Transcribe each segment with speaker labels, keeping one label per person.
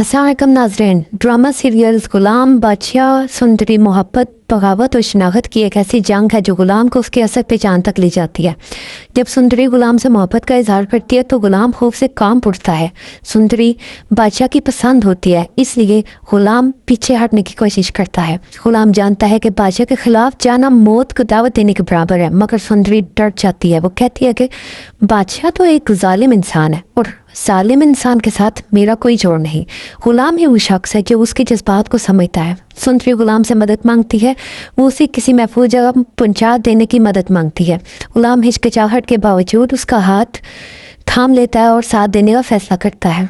Speaker 1: अस्सलाम वालेकुम नाज़रीन। ड्रामा सीरियल्स गुलाम, बादशाह, सुंदरी, मोहब्बत, बगावत और शनाख्त की एक ऐसी जंग है जो गुलाम को उसके असद पे जान तक ले जाती है। जब सुंदरी गुलाम से मोहब्बत का इजहार करती है तो गुलाम खौफ से कांप उठता है। सुंदरी बादशाह की पसंद होती है, इसलिए गुलाम पीछे हटने की कोशिश करता है। गुलाम जानता है कि बादशाह के खिलाफ जाना मौत को दावत देने के बराबर है, मगर सुंदरी डर जाती है। वो कहती है कि बादशाह तो एक जालिम इंसान है और जालिम इंसान के साथ मेरा कोई जोड़ नहीं। गुलाम ही वो शख्स है जो उसके जज्बात को समझता है। सुंदरी गुलाम से मदद मांगती है, वो उसे किसी महफूज जगह पहुंचा देने की मदद मांगती है। गुलाम हिचकिचाहट के बावजूद उसका हाथ थाम लेता है और साथ देने का फैसला करता है,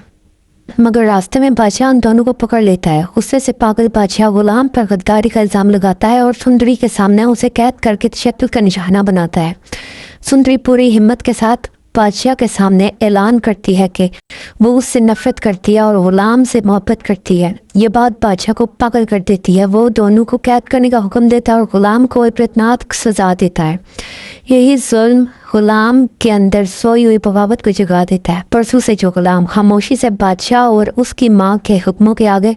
Speaker 1: मगर रास्ते में बादशाह उन दोनों को पकड़ लेता है। गुस्से से पागल बादशाह गुलाम पर गद्दारी का इल्ज़ाम लगाता है और सुंदरी के सामने उसे कैद करके तशद्दुद का निशाना बनाता है। सुंदरी पूरी हिम्मत के साथ बादशाह के सामने ऐलान करती है कि वो उससे नफरत करती है और गुलाम से मोहब्बत करती है। ये बात बादशाह को पागल कर देती है। वो दोनों को कैद करने का हुक्म देता है और गुलाम को इबरतनाक सजा देता है। यही जुल्म गुलाम के अंदर सोई हुई बगावत को जगा देता है। परसों से जो गुलाम खामोशी से बादशाह और उसकी माँ के हुक्मों के आगे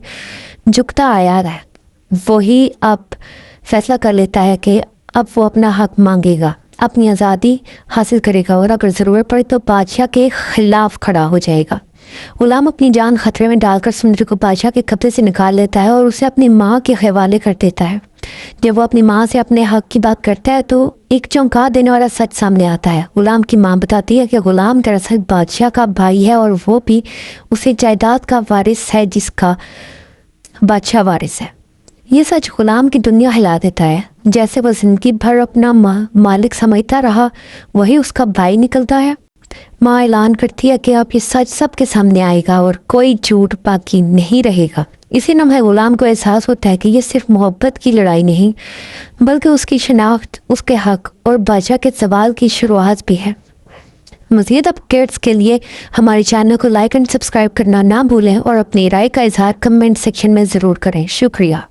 Speaker 1: झुकता आया है, वही अब फैसला कर लेता है कि अब वो अपना हक मांगेगा, अपनी आज़ादी हासिल करेगा और अगर ज़रूरत पड़े तो बादशाह के खिलाफ खड़ा हो जाएगा। गुलाम अपनी जान खतरे में डालकर सुंदरी को बादशाह के कब्जे से निकाल लेता है और उसे अपनी माँ के हवाले कर देता है। जब वो अपनी माँ से अपने हक की बात करता है तो एक चौंका देने वाला सच सामने आता है। गुलाम की माँ बताती है कि गुलाम दरअसल बादशाह का भाई है और वो भी उसे जायदाद का वारिस है जिसका बादशाह वारिस है। ये सच गुलाम की दुनिया हिला देता है। जैसे वो जिंदगी भर अपना मालिक समझता रहा, वही उसका भाई निकलता है। माँ ऐलान करती है कि अब ये सच सबके सामने आएगा और कोई झूठ बाकी नहीं रहेगा। इसी लम्हे गुलाम को एहसास होता है कि ये सिर्फ मोहब्बत की लड़ाई नहीं, बल्कि उसकी शनाख्त, उसके हक और बादशाह के सवाल की शुरुआत भी है। मज़ीद अपडेट्स के लिए हमारे चैनल को लाइक एंड सब्सक्राइब करना ना भूलें और अपनी राय का इजहार कमेंट सेक्शन में ज़रूर करें। शुक्रिया।